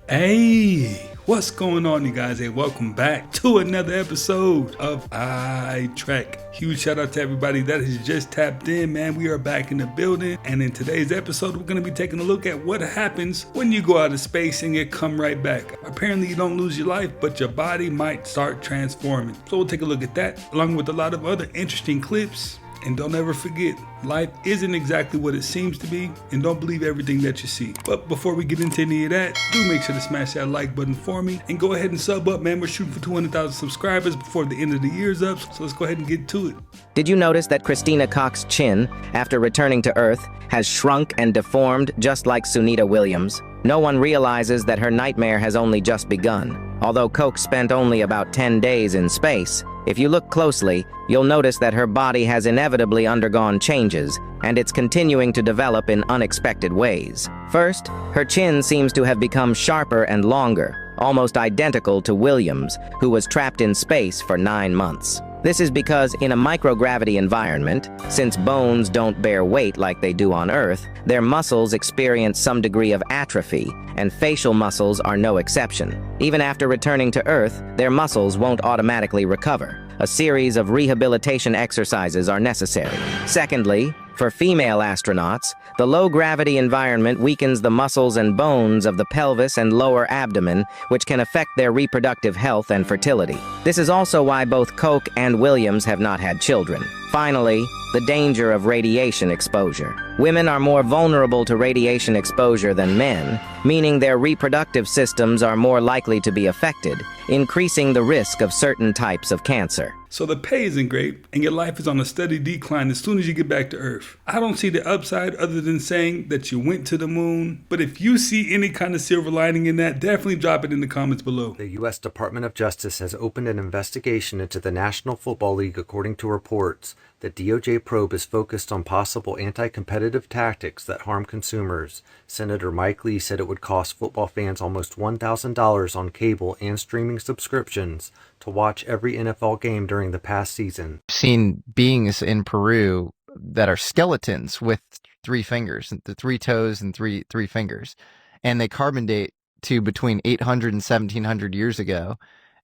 Hey, what's going on, you guys? Hey, welcome back to another episode of I Trek. Huge shout out to everybody that has just tapped in, man. We are back in the building, and in today's episode, we're going to be taking a look at what happens when you go out of space and you come right back. Apparently, you don't lose your life, but your body might start transforming. So we'll take a look at that, along with a lot of other interesting clips. And don't ever forget, life isn't exactly what it seems to be, and don't believe everything that you see. But before we get into any of that, do make sure to smash that like button for me, and go ahead and sub up, man. We're shooting for 200,000 subscribers before the end of the year's up, so let's go ahead and get to it. Did you notice that Christina Koch's chin, after returning to Earth, has shrunk and deformed just like Sunita Williams? No one realizes that her nightmare has only just begun. Although Koch spent only about 10 days in space, if you look closely, you'll notice that her body has inevitably undergone changes, and it's continuing to develop in unexpected ways. First, her chin seems to have become sharper and longer, almost identical to Williams, who was trapped in space for 9 months. This is because in a microgravity environment, since bones don't bear weight like they do on Earth, their muscles experience some degree of atrophy, and facial muscles are no exception. Even after returning to Earth, their muscles won't automatically recover. A series of rehabilitation exercises are necessary. Secondly, for female astronauts, the low-gravity environment weakens the muscles and bones of the pelvis and lower abdomen, which can affect their reproductive health and fertility. This is also why both Koch and Williams have not had children. Finally, the danger of radiation exposure. Women are more vulnerable to radiation exposure than men, meaning their reproductive systems are more likely to be affected, increasing the risk of certain types of cancer. So the pay isn't great, and your life is on a steady decline as soon as you get back to Earth. I don't see the upside other than saying that you went to the moon, but if you see any kind of silver lining in that, definitely drop it in the comments below. The U.S. Department of Justice has opened an investigation into the National Football League according to reports. The DOJ probe is focused on possible anti-competitive tactics that harm consumers. Senator Mike Lee said it would cost football fans almost $1,000 on cable and streaming subscriptions to watch every NFL game during the past season. I've seen beings in Peru that are skeletons with 3 fingers, the 3 toes and three fingers, and they carbon date to between 800 and 1700 years ago.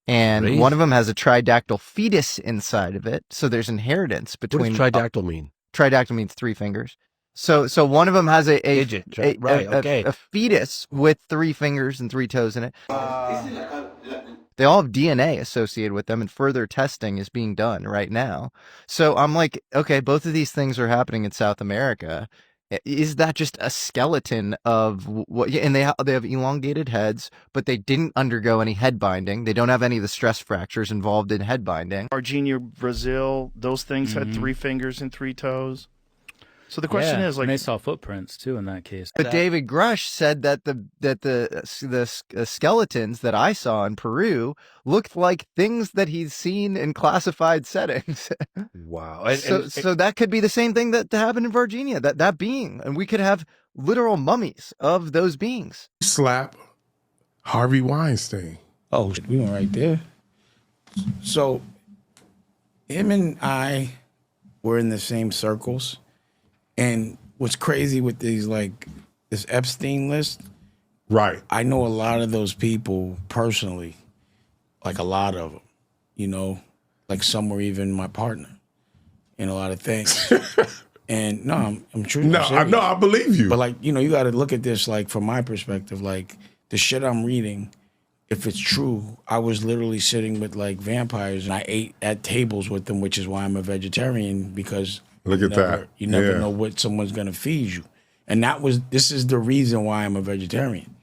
And Really? One of them has a tridactyl fetus inside of it, so there's inheritance between. What does tridactyl mean? Tridactyl means 3 fingers. So one of them has a fetus with 3 fingers and 3 toes in it. They all have DNA associated with them, and further testing is being done right now. So I'm like, okay, both of these things are happening in South America. Is that just a skeleton of what? Yeah, and they have elongated heads, but they didn't undergo any head binding. They don't have any of the stress fractures involved in head binding. Argentina, Brazil, those things had 3 fingers and 3 toes. So the question is, like, and they saw footprints too in that case. But David Grush said that the skeletons that I saw in Peru looked like things that he's seen in classified settings. Wow. So that could be the same thing that happened in Virginia, that being, and we could have literal mummies of those beings. Slap Harvey Weinstein. Oh, we went right there. So him and I were in the same circles. And what's crazy with these, like, this Epstein list, Right. I know a lot of those people personally, like a lot of them, you know, like some were even my partner in a lot of things. And no, I'm true. No, I believe you. But, like, you know, you got to look at this, like, from my perspective, like, the shit I'm reading, if it's true, I was literally sitting with, like, vampires, and I ate at tables with them, which is why I'm a vegetarian, because Look at that. you never Yeah. know what someone's going to feed you. And this is the reason why I'm a vegetarian,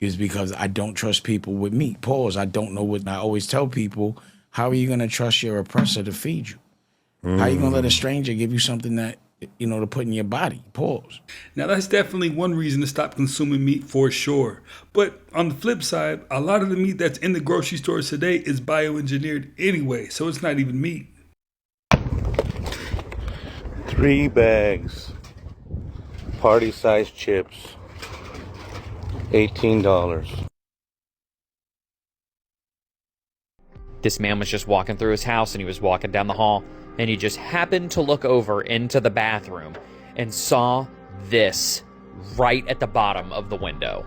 is because I don't trust people with meat. Pause. I don't know what, I always tell people, how are you going to trust your oppressor to feed you? How are you going to let a stranger give you something that, you know, to put in your body? Pause. Now that's definitely one reason to stop consuming meat for sure. But on the flip side, a lot of the meat that's in the grocery stores today is bioengineered anyway, so it's not even meat. 3 bags, party-sized chips, $18. This man was just walking through his house, and he was walking down the hall, and he just happened to look over into the bathroom and saw this right at the bottom of the window.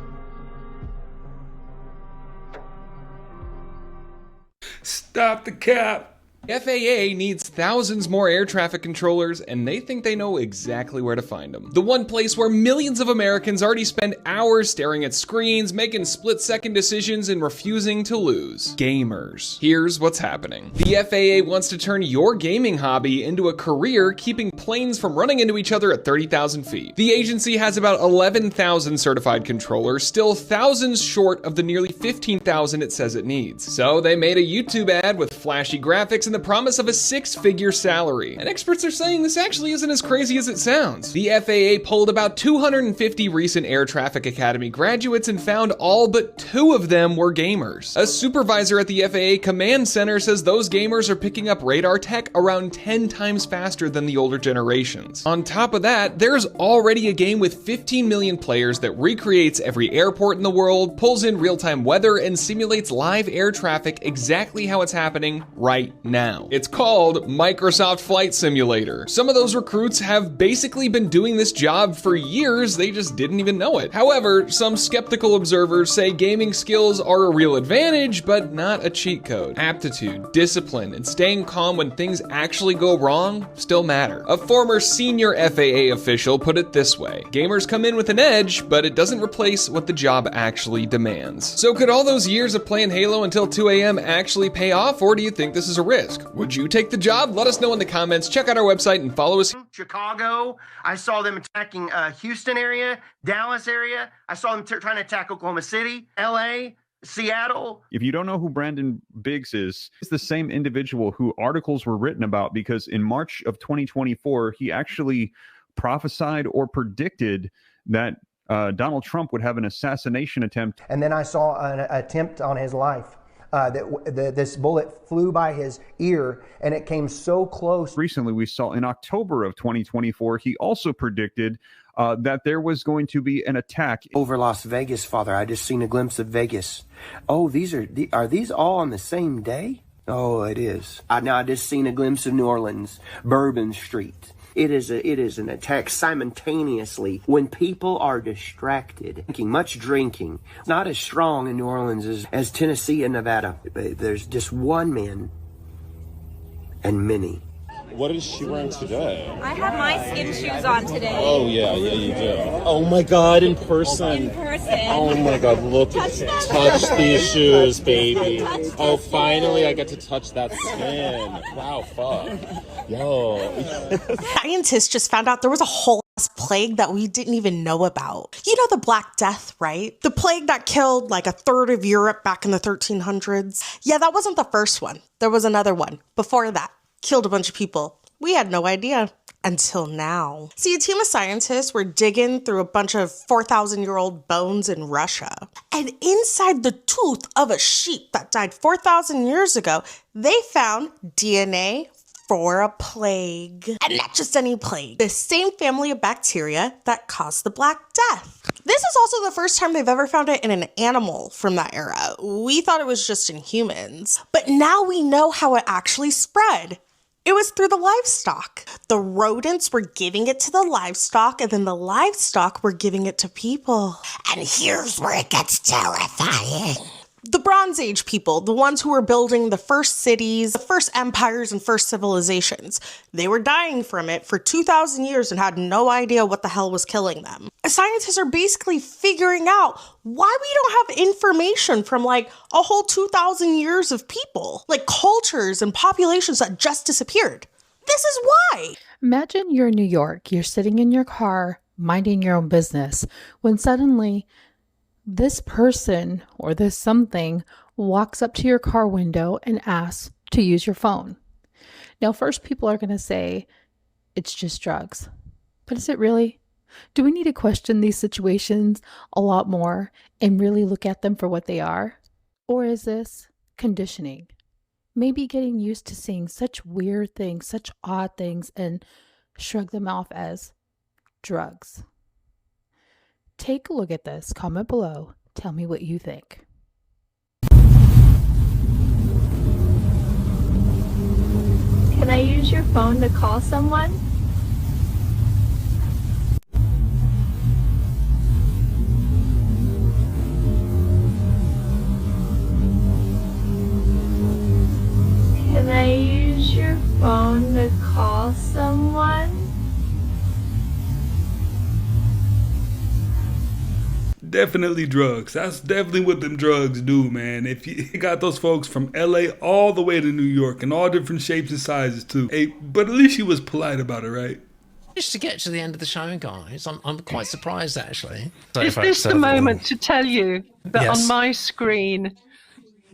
Stop the cap. FAA needs thousands more air traffic controllers, and they think they know exactly where to find them. The one place where millions of Americans already spend hours staring at screens, making split-second decisions, and refusing to lose. Gamers. Here's what's happening. The FAA wants to turn your gaming hobby into a career, keeping planes from running into each other at 30,000 feet. The agency has about 11,000 certified controllers, still thousands short of the nearly 15,000 it says it needs. So they made a YouTube ad with flashy graphics and the promise of a six-figure salary. And experts are saying this actually isn't as crazy as it sounds. The FAA polled about 250 recent Air Traffic Academy graduates and found all but 2 of them were gamers. A supervisor at the FAA Command Center says those gamers are picking up radar tech around 10 times faster than the older generations. On top of that, there's already a game with 15 million players that recreates every airport in the world, pulls in real-time weather, and simulates live air traffic exactly how it's happening right now. It's called Microsoft Flight Simulator. Some of those recruits have basically been doing this job for years, they just didn't even know it. However, some skeptical observers say gaming skills are a real advantage, but not a cheat code. Aptitude, discipline, and staying calm when things actually go wrong still matter. A former senior FAA official put it this way: gamers come in with an edge, but it doesn't replace what the job actually demands. So could all those years of playing Halo until 2 a.m. actually pay off, or do you think this is a risk? Would you take the job? Let us know in the comments. Check out our website and follow us. Chicago. I saw them attacking Houston area, Dallas area. I saw them trying to attack Oklahoma City, LA, Seattle. If you don't know who Brandon Biggs is, it's the same individual who articles were written about, because in March of 2024, he actually prophesied or predicted that Donald Trump would have an assassination attempt. And then I saw an attempt on his life. This bullet flew by his ear and it came so close. Recently, we saw in October of 2024, he also predicted that there was going to be an attack over Las Vegas, Father. I just seen a glimpse of Vegas. Oh, are these all on the same day? Oh, it is. I just seen a glimpse of New Orleans, Bourbon Street. It is an attack simultaneously when people are distracted. Much drinking. Not as strong in New Orleans as Tennessee and Nevada. There's just one man and many. What is she wearing today? I have my skin shoes on today. Oh, yeah, you do. Oh, my God, in person. In person. Oh, my God, look. Touch these shoes, baby. Oh, finally, I get to touch that skin. Wow, fuck. Yo. Scientists just found out there was a whole plague that we didn't even know about. You know the Black Death, right? The plague that killed like a third of Europe back in the 1300s. Yeah, that wasn't the first one. There was another one before that. Killed a bunch of people. We had no idea until now. See, a team of scientists were digging through a bunch of 4,000-year-old bones in Russia. And inside the tooth of a sheep that died 4,000 years ago, they found DNA for a plague. And not just any plague. The same family of bacteria that caused the Black Death. This is also the first time they've ever found it in an animal from that era. We thought it was just in humans. But now we know how it actually spread. It was through the livestock. The rodents were giving it to the livestock, and then the livestock were giving it to people. And here's where it gets terrifying. The Bronze Age people, the ones who were building the first cities, the first empires, and first civilizations, they were dying from it for 2,000 years and had no idea what the hell was killing them. Scientists are basically figuring out why we don't have information from like a whole 2,000 years of people, like cultures and populations that just disappeared. This is why. Imagine you're in New York, you're sitting in your car, minding your own business, when suddenly this person or this something walks up to your car window and asks to use your phone. Now, first people are going to say it's just drugs. But is it really? Do we need to question these situations a lot more and really look at them for what they are? Or is this conditioning? Maybe getting used to seeing such weird things, such odd things, and shrug them off as drugs. Take a look at this. Comment below. Tell me what you think. Can I use your phone to call someone? definitely drugs. That's definitely what them drugs do, man. If you got those folks from LA all the way to New York in all different shapes and sizes too. Hey, but at least she was polite about it, right? Just to get to the end of the show, guys, I'm quite surprised actually. Is this the moment to tell you that Yes. on my screen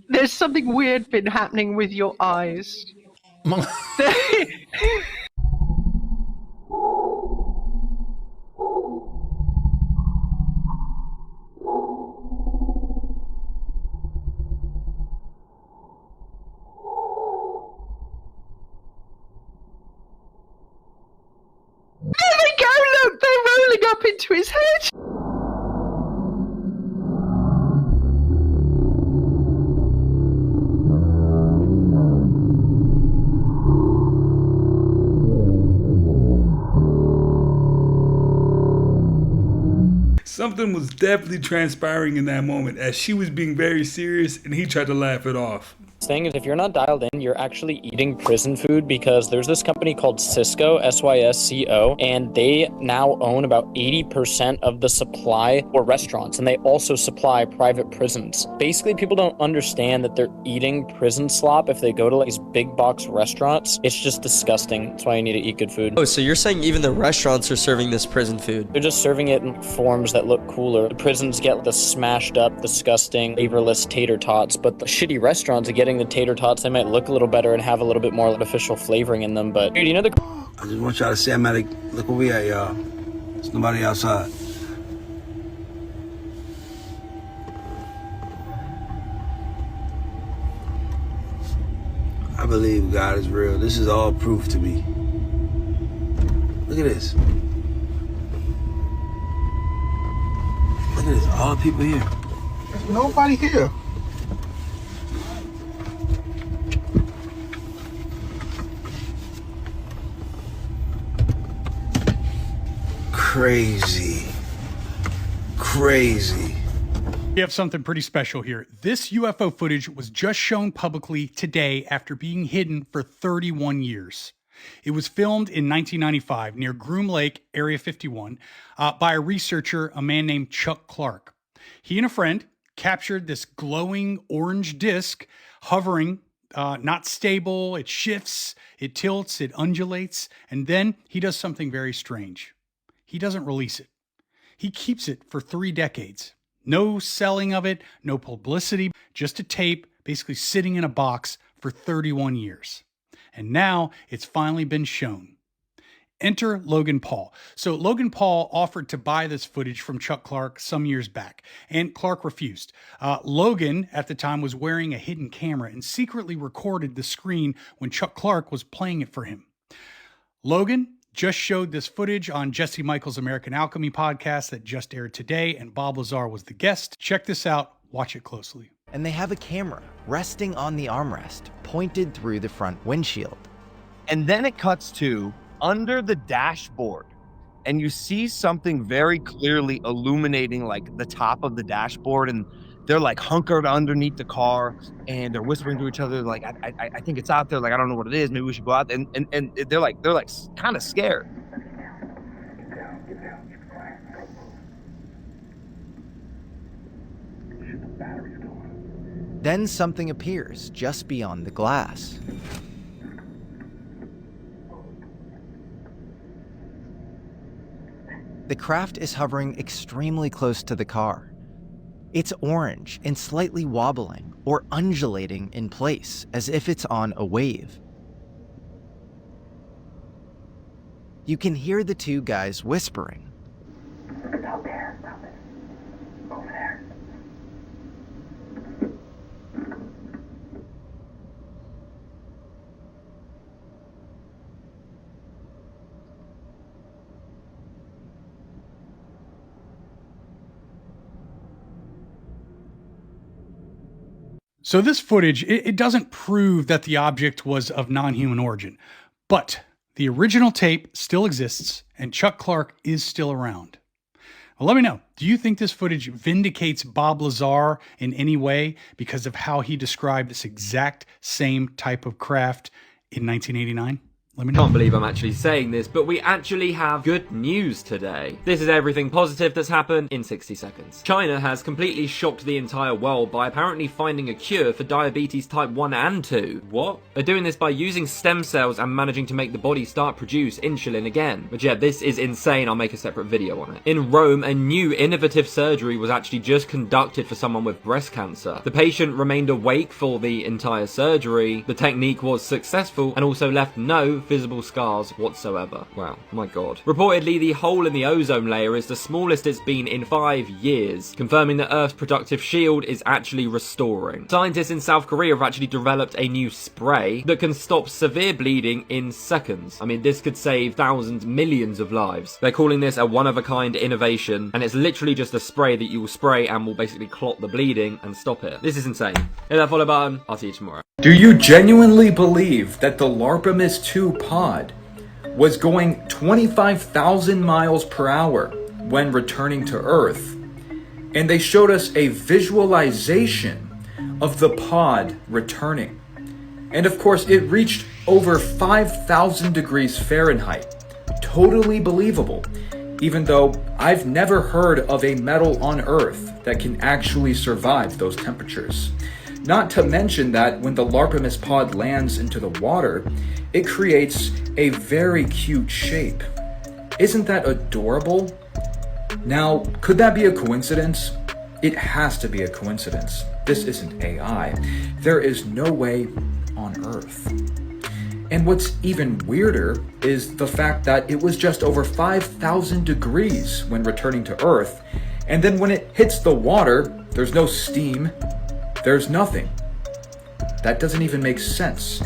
there's something weird been happening with your eyes? There they go, look, they're rolling up into his head. Something was definitely transpiring in that moment as she was being very serious and he tried to laugh it off. Thing is, if you're not dialed in, you're actually eating prison food, because there's this company called Cisco, Sysco, and they now own about 80% of the supply for restaurants, and they also supply private prisons. Basically, people don't understand that they're eating prison slop if they go to like these big box restaurants. It's just disgusting. That's why you need to eat good food. Oh, so you're saying even the restaurants are serving this prison food? They're just serving it in forms that look cooler. The prisons get the smashed up, disgusting, flavorless tater tots, but the shitty restaurants are getting the tater tots. They might look a little better and have a little bit more artificial flavoring in them, but dude, you know the... I just want y'all to see I'm at a... Look where we at, y'all. There's nobody outside. I believe God is real. This is all proof to me. Look at this. Look at this. All the people here. There's nobody here. Crazy. Crazy. We have something pretty special here. This UFO footage was just shown publicly today after being hidden for 31 years. It was filmed in 1995 near Groom Lake, Area 51, by a researcher, a man named Chuck Clark. He and a friend captured this glowing orange disc hovering, not stable. It shifts, it tilts, it undulates, and then he does something very strange. He doesn't release it. He keeps it for 3 decades. No selling of it, no publicity, just a tape basically sitting in a box for 31 years. And now it's finally been shown. Enter Logan Paul. So Logan Paul offered to buy this footage from Chuck Clark some years back, and Clark refused. Logan, at the time, was wearing a hidden camera and secretly recorded the screen when Chuck Clark was playing it for him. Logan just showed this footage on Jesse Michael's American Alchemy podcast that just aired today, and Bob Lazar was the guest. Check this out. Watch it closely. And they have a camera resting on the armrest, pointed through the front windshield. And then it cuts to under the dashboard, and you see something very clearly illuminating like the top of the dashboard, and they're like hunkered underneath the car, and they're whispering to each other like, I think it's out there, like I don't know what it is, maybe we should go out. And they're like kind of scared. Then something appears just beyond the glass. The craft is hovering extremely close to the car. It's orange and slightly wobbling or undulating in place as if it's on a wave. You can hear the two guys whispering. It's out there. Stop it. Over there. So this footage, it doesn't prove that the object was of non-human origin, but the original tape still exists and Chuck Clark is still around. Well, let me know, do you think this footage vindicates Bob Lazar in any way because of how he described this exact same type of craft in 1989? Let me know. Can't believe I'm actually saying this, but we actually have good news today. This is everything positive that's happened in 60 seconds. China has completely shocked the entire world by apparently finding a cure for diabetes type 1 and 2. What? They're doing this by using stem cells and managing to make the body start produce insulin again. But yeah, this is insane. I'll make a separate video on it. In Rome, a new innovative surgery was actually just conducted for someone with breast cancer. The patient remained awake for the entire surgery. The technique was successful and also left no visible scars whatsoever. Wow, my god. Reportedly, the hole in the ozone layer is the smallest it's been in 5 years, confirming that Earth's protective shield is actually restoring. Scientists in South Korea have actually developed a new spray that can stop severe bleeding in seconds. I mean, this could save thousands, millions of lives. They're calling this a one-of-a-kind innovation, and it's literally just a spray that you will spray and will basically clot the bleeding and stop it. This is insane. Hit that follow button. I'll see you tomorrow. Do you genuinely believe that the Larpamus 2 pod was going 25,000 miles per hour when returning to Earth? And they showed us a visualization of the pod returning. And of course, it reached over 5,000 degrees Fahrenheit. Totally believable, even though I've never heard of a metal on Earth that can actually survive those temperatures. Not to mention that when the Larpamus pod lands into the water, it creates a very cute shape. Isn't that adorable? Now, could that be a coincidence? It has to be a coincidence. This isn't AI. There is no way on Earth. And what's even weirder is the fact that it was just over 5,000 degrees when returning to Earth, and then when it hits the water, there's no steam, there's nothing. That doesn't even make sense.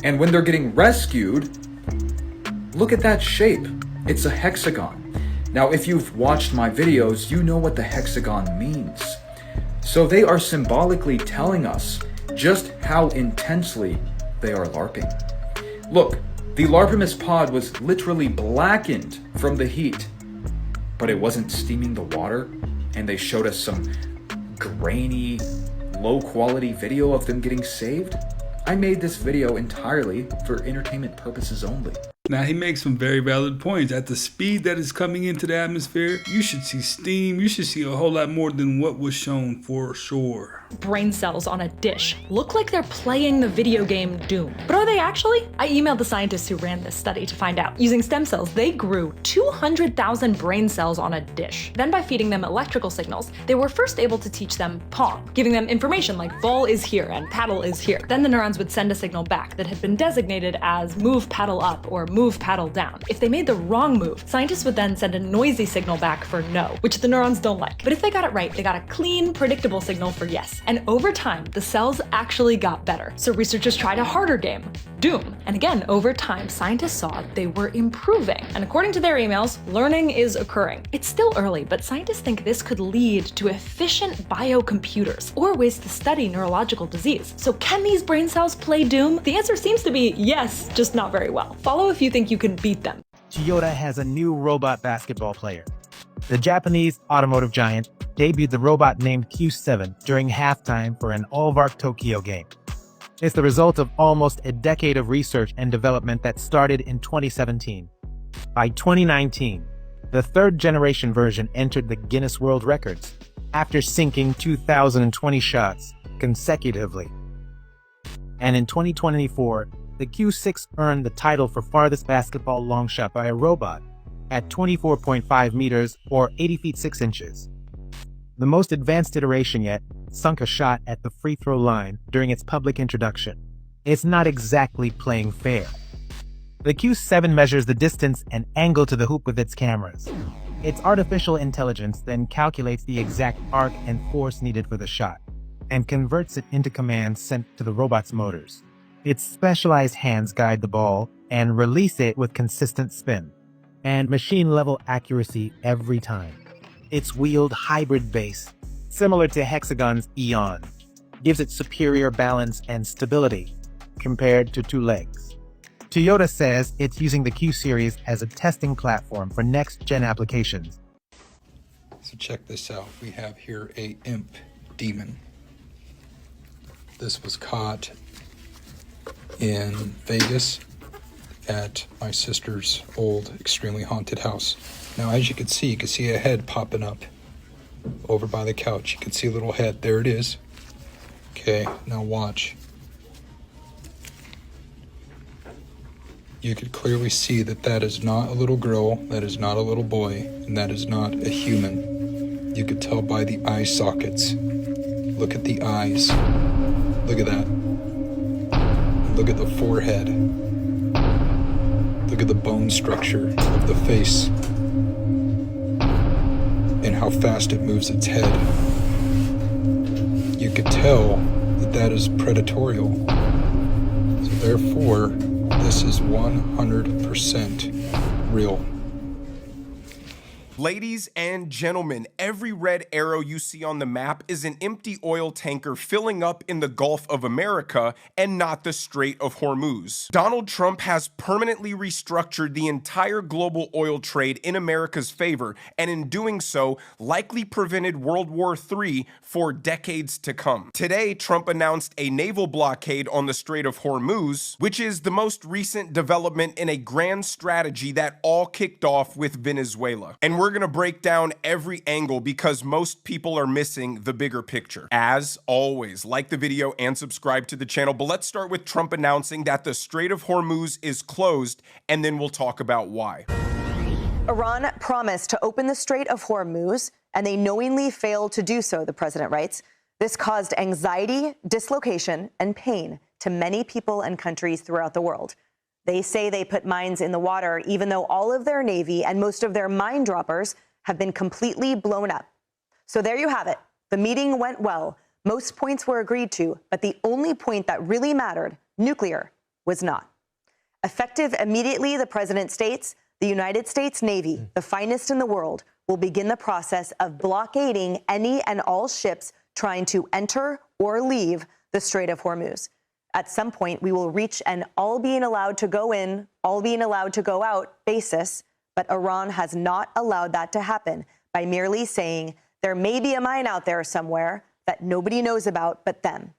And when they're getting rescued, look at that shape. It's a hexagon. Now, if you've watched my videos, you know what the hexagon means. So they are symbolically telling us just how intensely they are LARPing. Look, the Larpamus pod was literally blackened from the heat, but it wasn't steaming the water, and they showed us some grainy, low-quality video of them getting saved. I made this video entirely for entertainment purposes only. Now, he makes some very valid points. At the speed that is coming into the atmosphere, you should see steam. You should see a whole lot more than what was shown for sure. Brain cells on a dish look like they're playing the video game Doom. But are they actually? I emailed the scientists who ran this study to find out. Using stem cells, they grew 200,000 brain cells on a dish. Then by feeding them electrical signals, they were first able to teach them Pong, giving them information like ball is here and paddle is here. Then the neurons would send a signal back that had been designated as move paddle up or move paddle down. If they made the wrong move, scientists would then send a noisy signal back for no, which the neurons don't like. But if they got it right, they got a clean, predictable signal for yes. And over time, the cells actually got better. So researchers tried a harder game, Doom. And again, over time, scientists saw they were improving. And according to their emails, learning is occurring. It's still early, but scientists think this could lead to efficient biocomputers or ways to study neurological disease. So can these brain cells play Doom? The answer seems to be yes, just not very well. Follow if you think you can beat them. Toyota has a new robot basketball player. The Japanese automotive giant debuted the robot named Q7 during halftime for an All-Vark Tokyo game. It's the result of almost a decade of research and development that started in 2017. By 2019, the third-generation version entered the Guinness World Records after sinking 2,020 shots consecutively. And in 2024, the Q6 earned the title for farthest basketball long shot by a robot at 24.5 meters or 80 feet 6 inches. The most advanced iteration yet sunk a shot at the free throw line during its public introduction. It's not exactly playing fair. The Q7 measures the distance and angle to the hoop with its cameras. Its artificial intelligence then calculates the exact arc and force needed for the shot and converts it into commands sent to the robot's motors. Its specialized hands guide the ball and release it with consistent spin and machine-level accuracy every time. Its wheeled hybrid base, similar to Hexagon's Eon, gives it superior balance and stability compared to two legs. Toyota says it's using the Q series as a testing platform for next-gen applications. So check this out. We have here a imp demon. This was caught in Vegas, at my sister's old, extremely haunted house. Now, as you can see a head popping up over by the couch. You can see a little head. There it is. Okay, now watch. You could clearly see that that is not a little girl, that is not a little boy, and that is not a human. You could tell by the eye sockets. Look at the eyes. Look at that. Look at the forehead. Look at the bone structure of the face. And how fast it moves its head. You could tell that that is predatorial. So therefore, this is 100% real. Ladies and gentlemen, every red arrow you see on the map is an empty oil tanker filling up in the Gulf of America and not the Strait of Hormuz. Donald Trump has permanently restructured the entire global oil trade in America's favor, and in doing so, likely prevented World War III for decades to come. Today, Trump announced a naval blockade on the Strait of Hormuz, which is the most recent development in a grand strategy that all kicked off with Venezuela. And we're going to break down every angle because most people are missing the bigger picture. As always, like the video and subscribe to the channel, but let's start with Trump announcing that the Strait of Hormuz is closed, and then we'll talk about why. Iran promised to open the Strait of Hormuz, and they knowingly failed to do so, the president writes. This caused anxiety, dislocation, and pain to many people and countries throughout the world. They say they put mines in the water, even though all of their Navy and most of their mine droppers have been completely blown up. So there you have it. The meeting went well. Most points were agreed to, but the only point that really mattered, nuclear, was not. Effective immediately, the president states, the United States Navy, the finest in the world, will begin the process of blockading any and all ships trying to enter or leave the Strait of Hormuz. At some point, we will reach an all being allowed to go in, all being allowed to go out basis, but Iran has not allowed that to happen by merely saying there may be a mine out there somewhere that nobody knows about but them.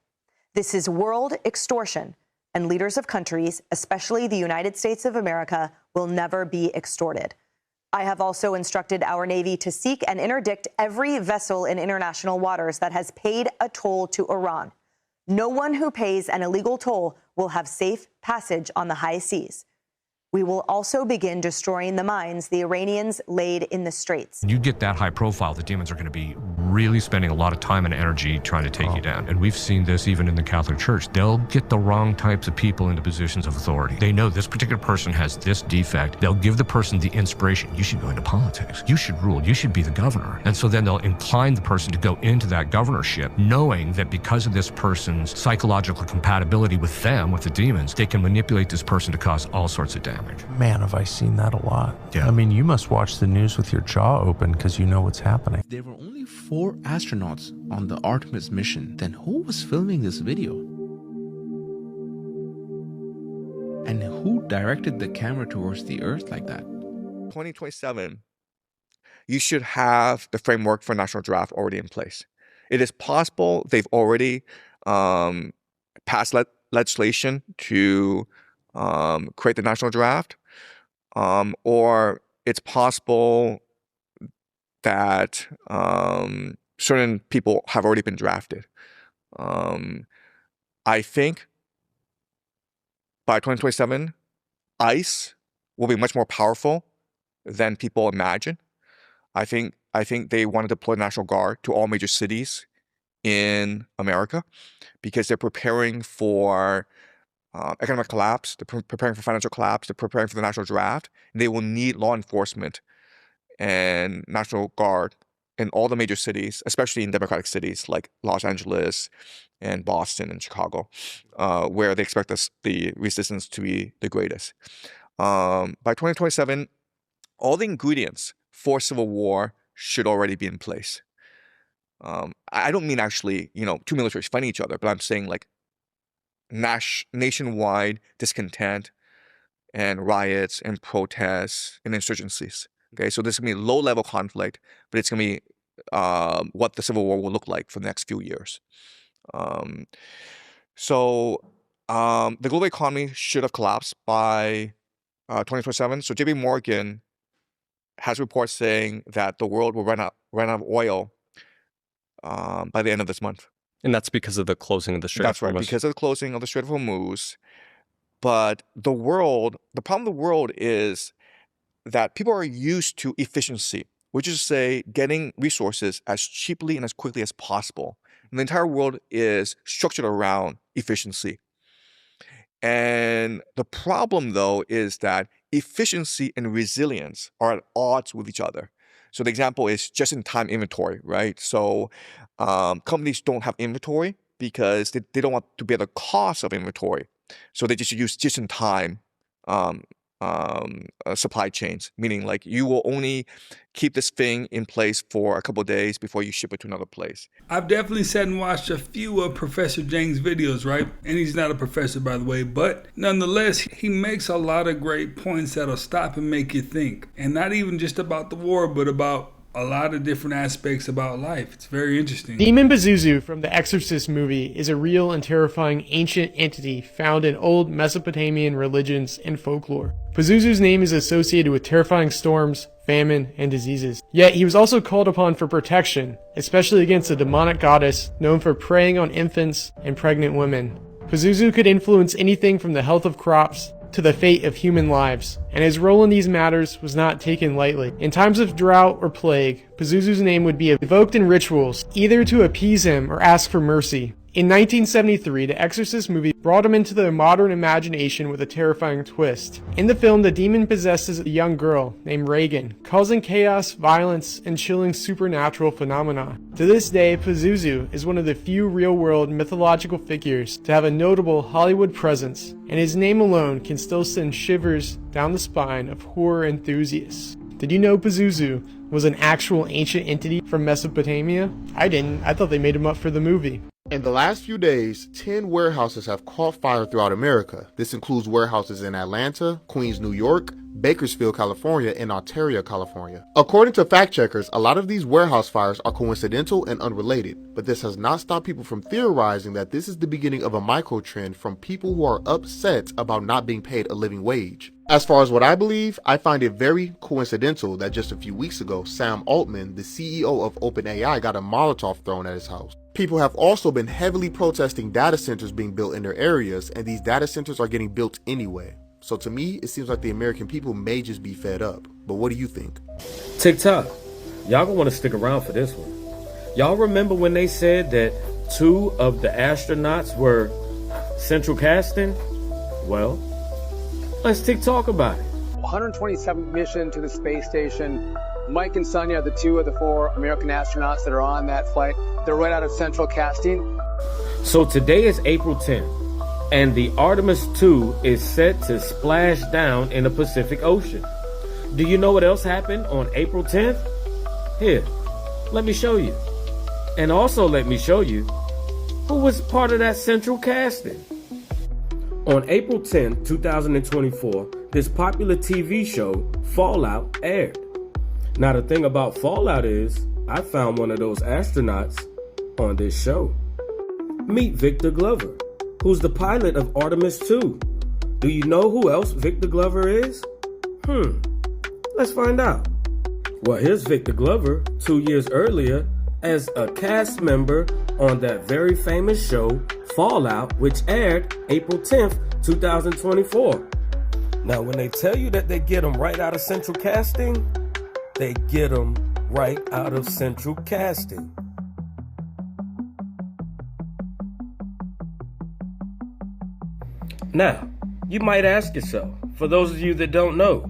This is world extortion, and leaders of countries, especially the United States of America, will never be extorted. I have also instructed our Navy to seek and interdict every vessel in international waters that has paid a toll to Iran. No one who pays an illegal toll will have safe passage on the high seas. We will also begin destroying the mines the Iranians laid in the straits. You get that high profile, the demons are going to be really spending a lot of time and energy trying to take you down. And we've seen this even in the Catholic Church. They'll get the wrong types of people into positions of authority. They know this particular person has this defect. They'll give the person the inspiration. You should go into politics. You should rule. You should be the governor. And so then they'll incline the person to go into that governorship, knowing that because of this person's psychological compatibility with them, with the demons, they can manipulate this person to cause all sorts of damage. Man, have I seen that a lot. Yeah. I mean, you must watch the news with your jaw open because you know what's happening. There were only 4 astronauts on the Artemis mission. Then who was filming this video? And who directed the camera towards the Earth like that? 2027, you should have the framework for national draft already in place. It is possible they've already passed legislation to create the national draft, or it's possible that certain people have already been drafted. I think by 2027, ICE will be much more powerful than people imagine. I think they want to deploy the National Guard to all major cities in America because they're preparing for economic collapse, they're preparing for financial collapse, they're preparing for the national draft, and they will need law enforcement and National Guard in all the major cities, especially in democratic cities like Los Angeles and Boston and Chicago, where they expect the resistance to be the greatest. By 2027, all the ingredients for civil war should already be in place. I don't mean actually, two militaries fighting each other, but I'm saying like nationwide discontent and riots and protests and insurgencies. Okay, so this is going to be low-level conflict, but it's going to be what the Civil War will look like for the next few years. The global economy should have collapsed by 2027. So JP Morgan has reports saying that the world will run out of oil by the end of this month. And that's because of the closing of the Strait of Hormuz. That's right, because of the closing of the Strait of Hormuz. But the problem of the world is that people are used to efficiency, which is to say getting resources as cheaply and as quickly as possible. And the entire world is structured around efficiency. And the problem, though, is that efficiency and resilience are at odds with each other. So the example is just-in-time inventory, right? So companies don't have inventory because they don't want to bear the cost of inventory. So they just use just-in-time supply chains, meaning like you will only keep this thing in place for a couple of days before you ship it to another place. I've definitely sat and watched a few of Professor Jang's videos, right? And he's not a professor, by the way, but nonetheless, he makes a lot of great points that'll stop and make you think. And not even just about the war, but about a lot of different aspects about life. It's very interesting. Demon Pazuzu from the Exorcist movie is a real and terrifying ancient entity found in old Mesopotamian religions and folklore. Pazuzu's name is associated with terrifying storms, famine, and diseases. Yet he was also called upon for protection, especially against a demonic goddess known for preying on infants and pregnant women. Pazuzu could influence anything from the health of crops to the fate of human lives, and his role in these matters was not taken lightly. In times of drought or plague, Pazuzu's name would be evoked in rituals, either to appease him or ask for mercy. In 1973, the Exorcist movie brought him into the modern imagination with a terrifying twist. In the film, the demon possesses a young girl named Reagan, causing chaos, violence, and chilling supernatural phenomena. To this day, Pazuzu is one of the few real-world mythological figures to have a notable Hollywood presence, and his name alone can still send shivers down the spine of horror enthusiasts. Did you know Pazuzu was an actual ancient entity from Mesopotamia? I didn't. I thought they made him up for the movie. In the last few days, 10 warehouses have caught fire throughout America. This includes warehouses in Atlanta, Queens, New York, Bakersfield, California, and Ontario, California. According to fact checkers, a lot of these warehouse fires are coincidental and unrelated, but this has not stopped people from theorizing that this is the beginning of a micro trend from people who are upset about not being paid a living wage. As far as what I believe, I find it very coincidental that just a few weeks ago, Sam Altman, the CEO of OpenAI, got a Molotov thrown at his house. People have also been heavily protesting data centers being built in their areas, and these data centers are getting built anyway. So to me, it seems like the American people may just be fed up. But what do you think? TikTok, y'all gonna want to stick around for this one. Y'all remember when they said that 2 of the astronauts were central casting? Well, let's talk about it. 127th mission to the space station. Mike and Sonia are the 2 of the 4 American astronauts that are on that flight. They're right out of central casting. So today is April 10th, and the Artemis II is set to splash down in the Pacific Ocean. Do you know what else happened on April 10th? Here, let me show you. And also let me show you who was part of that central casting. On April 10th, 2024, this popular TV show, Fallout, aired. Now the thing about Fallout is, I found one of those astronauts on this show. Meet Victor Glover, who's the pilot of Artemis II. Do you know who else Victor Glover is? Let's find out. Well, here's Victor Glover 2 years earlier as a cast member on that very famous show, Fallout, which aired April 10th, 2024. Now, when they tell you that they get them right out of central casting, they get them right out of central casting. Now, you might ask yourself, for those of you that don't know,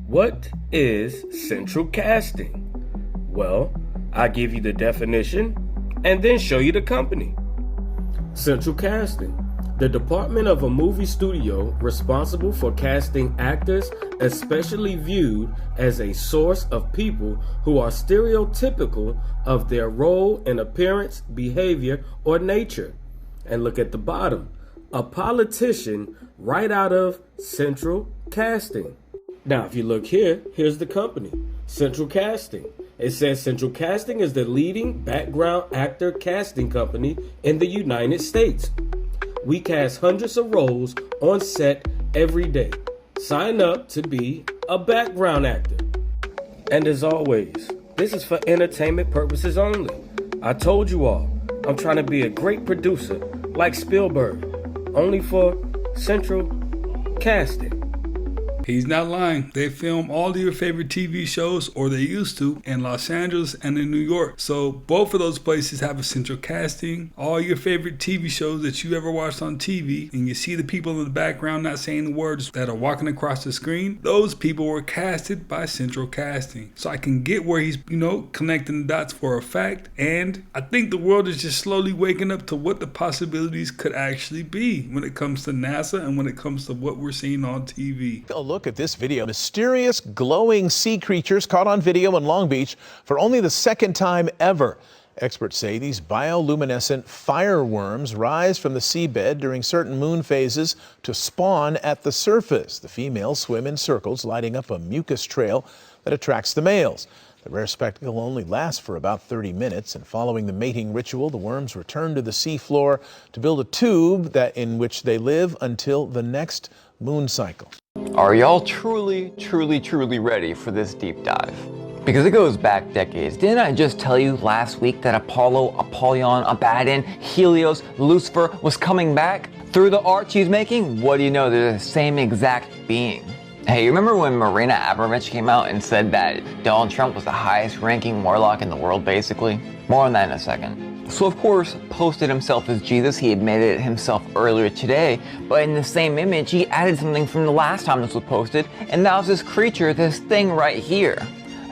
what is central casting? Well, I'll give you the definition and then show you the company. Central casting, the department of a movie studio responsible for casting actors, especially viewed as a source of people who are stereotypical of their role in appearance, behavior, or nature. And look at the bottom, a politician right out of central casting. Now, if you look here, here's the company, Central Casting. It says Central Casting is the leading background actor casting company in the United States. We cast hundreds of roles on set every day. sign up to be a background actor. And as always, this is for entertainment purposes only. I told you all, I'm trying to be a great producer like Spielberg, only for central casting. He's not lying. They film all of your favorite TV shows, or they used to, in Los Angeles and in New York. So both of those places have a central casting. All your favorite TV shows that you ever watched on TV, and you see the people in the background not saying the words that are walking across the screen, those people were casted by central casting. So I can get where he's, connecting the dots for a fact. And I think the world is just slowly waking up to what the possibilities could actually be when it comes to NASA and when it comes to what we're seeing on TV. A look at this video. Mysterious glowing sea creatures caught on video in Long Beach for only the second time ever. Experts say these bioluminescent fireworms rise from the seabed during certain moon phases to spawn at the surface. The females swim in circles, lighting up a mucus trail that attracts the males. The rare spectacle only lasts for about 30 minutes, and following the mating ritual, the worms return to the seafloor to build a tube in which they live until the next moon cycle. Are y'all truly ready for this deep dive? Because it goes back decades. Didn't I just tell you last week that Apollo, Apollyon, Abaddon, Helios, Lucifer was coming back? Through the art she's making, what do you know, they're the same exact being. Hey, you remember when Marina Abramovich came out and said that Donald Trump was the highest ranking warlock in the world, basically? More on that in a second. So of course, posted himself as Jesus. He admitted it himself earlier today, but in the same image, he added something from the last time this was posted, and that was this creature, this thing right here.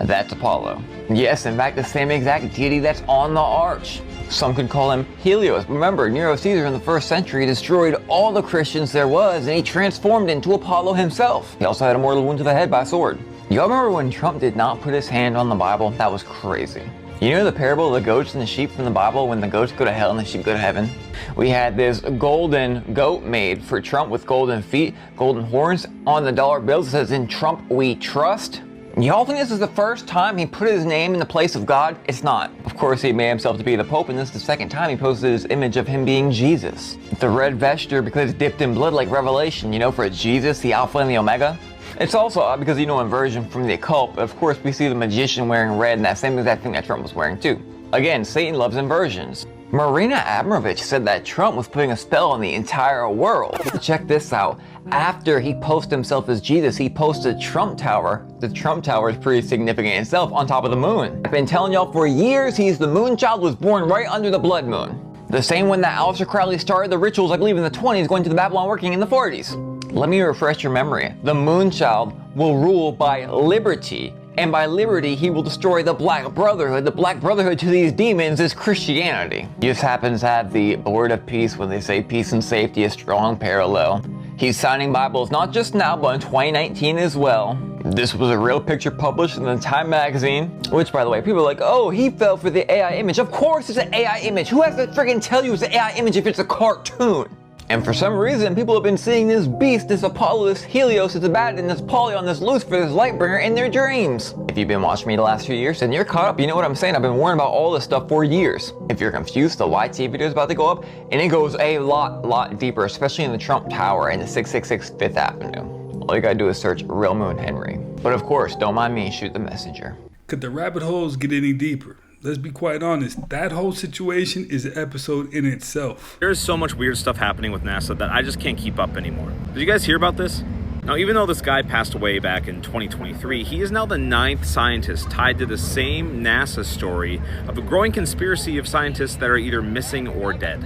That's Apollo. Yes, in fact, the same exact deity that's on the arch. Some could call him Helios. Remember, Nero Caesar in the 1st century destroyed all the Christians there was, and he transformed into Apollo himself. He also had a mortal wound to the head by a sword. Y'all remember when Trump did not put his hand on the Bible? That was crazy. You know the parable of the goats and the sheep from the Bible, when the goats go to hell and the sheep go to heaven? We had this golden goat made for Trump with golden feet, golden horns. On the dollar bills it says, "In Trump we trust." Y'all think this is the first time he put his name in the place of God? It's not. Of course, he made himself to be the Pope, and this is the second time he posted his image of him being Jesus. The red vesture because it's dipped in blood like Revelation, for Jesus, the Alpha and the Omega. It's also odd because, inversion from the occult, of course we see the magician wearing red and that same exact thing that Trump was wearing too. Again, Satan loves inversions. Marina Abramovich said that Trump was putting a spell on the entire world. Check this out. After he posted himself as Jesus, he posted Trump Tower. The Trump Tower is pretty significant itself on top of the moon. I've been telling y'all for years he's the moon child, was born right under the blood moon. The same one that Aleister Crowley started the rituals, I believe, in the 20s, going to the Babylon working in the 40s. Let me refresh your memory. The Moonchild will rule by liberty, and by liberty he will destroy the Black Brotherhood. The Black Brotherhood to these demons is Christianity. He just happens to have the word of peace when they say peace and safety, a strong parallel. He's signing Bibles not just now, but in 2019 as well. This was a real picture published in the Time magazine, which, by the way, people are like, oh, he fell for the AI image. Of course it's an AI image. Who has to friggin' tell you it's an AI image if it's a cartoon? And for some reason, people have been seeing this beast, this Apollo, this Helios, this Abaddon, this Apollyon, this Lucifer, this Lightbringer in their dreams. If you've been watching me the last few years, then you're caught up. You know what I'm saying? I've been warning about all this stuff for years. If you're confused, the YT video is about to go up, and it goes a lot deeper, especially in the Trump Tower and the 666 5th Avenue. All you gotta do is search Real Moon Henry. But of course, don't mind me, shoot the messenger. Could the rabbit holes get any deeper? Let's be quite honest, that whole situation is an episode in itself. There's so much weird stuff happening with NASA that I just can't keep up anymore. Did you guys hear about this? Now, even though this guy passed away back in 2023, he is now the 9th scientist tied to the same NASA story of a growing conspiracy of scientists that are either missing or dead.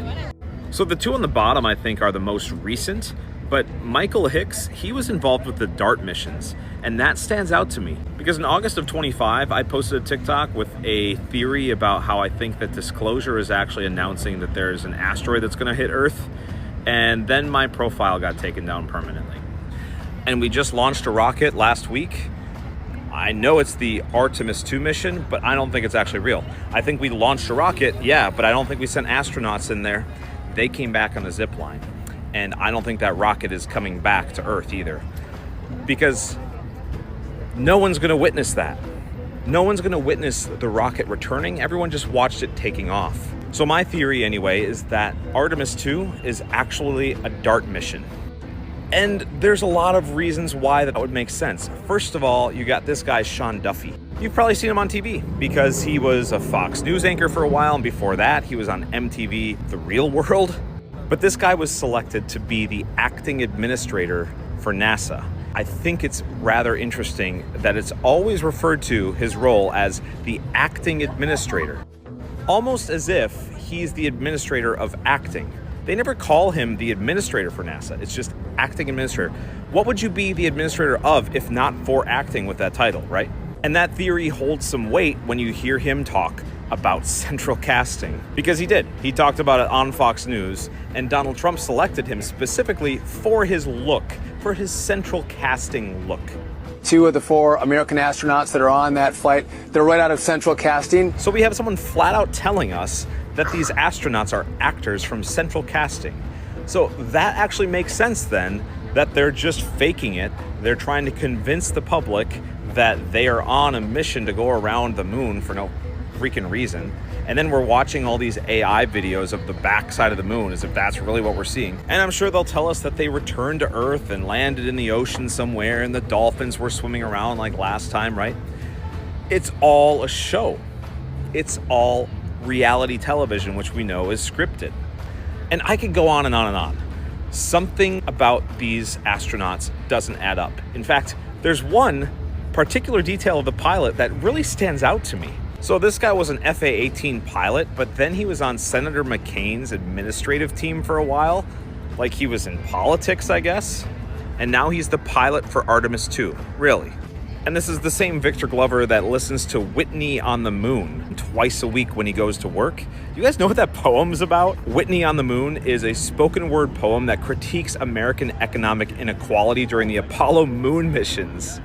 So the two on the bottom, I think, are the most recent, but Michael Hicks, he was involved with the DART missions, and that stands out to me. Because in August of 25, I posted a TikTok with a theory about how I think that disclosure is actually announcing that there's an asteroid that's gonna hit Earth, and then my profile got taken down permanently. And we just launched a rocket last week. I know it's the Artemis 2 mission, but I don't think it's actually real. I think we launched a rocket, yeah, but I don't think we sent astronauts in there. They came back on a zip line. And I don't think that rocket is coming back to Earth either. Because no one's gonna witness that. No one's gonna witness the rocket returning. Everyone just watched it taking off. So my theory anyway is that Artemis 2 is actually a DART mission. And there's a lot of reasons why that would make sense. First of all, you got this guy, Sean Duffy. You've probably seen him on TV because he was a Fox News anchor for a while, and before that, he was on MTV The Real World. But this guy was selected to be the acting administrator for NASA. I think it's rather interesting that it's always referred to his role as the acting administrator, almost as if he's the administrator of acting. They never call him the administrator for NASA. It's just acting administrator. What would you be the administrator of if not for acting with that title, right? And that theory holds some weight when you hear him talk about central casting, because he did. He talked about it on Fox News, and Donald Trump selected him specifically for his look, for his central casting look. 2 of the 4 American astronauts that are on that flight, they're right out of central casting. So we have someone flat out telling us that these astronauts are actors from central casting. So that actually makes sense then, that they're just faking it. They're trying to convince the public that they are on a mission to go around the moon for no freaking reason. And then we're watching all these AI videos of the backside of the moon as if that's really what we're seeing. And I'm sure they'll tell us that they returned to Earth and landed in the ocean somewhere and the dolphins were swimming around like last time, right? It's all a show. It's all reality television, which we know is scripted. And I could go on and on and on. Something about these astronauts doesn't add up. In fact, there's one particular detail of the pilot that really stands out to me. So this guy was an FA-18 pilot, but then he was on Senator McCain's administrative team for a while. Like he was in politics, I guess. And now he's the pilot for Artemis 2. Really? And this is the same Victor Glover that listens to Whitney on the Moon twice a week when he goes to work. You guys know what that poem's about? Whitney on the Moon is a spoken word poem that critiques American economic inequality during the Apollo moon missions.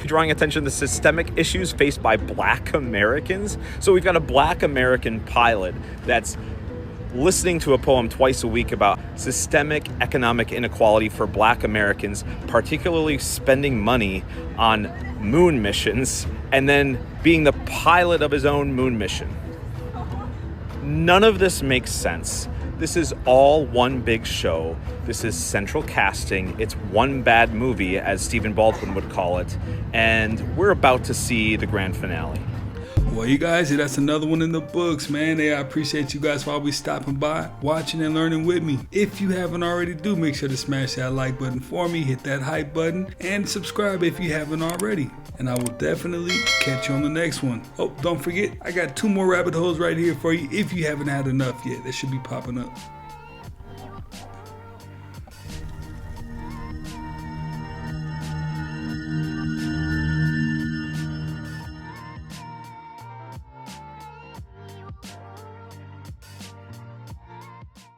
Drawing attention to systemic issues faced by Black Americans. So we've got a Black American pilot that's listening to a poem twice a week about systemic economic inequality for Black Americans, particularly spending money on moon missions, and then being the pilot of his own moon mission. None of this makes sense. This is all one big show. This is central casting. It's one bad movie, as Stephen Baldwin would call it. And we're about to see the grand finale. Well, you guys, that's another one in the books, man. Hey, I appreciate you guys for always stopping by, watching and learning with me. If you haven't already, do make sure to smash that like button for me, hit that hype button, and subscribe if you haven't already. And I will definitely catch you on the next one. Oh, don't forget, I got 2 more rabbit holes right here for you if you haven't had enough yet. That should be popping up.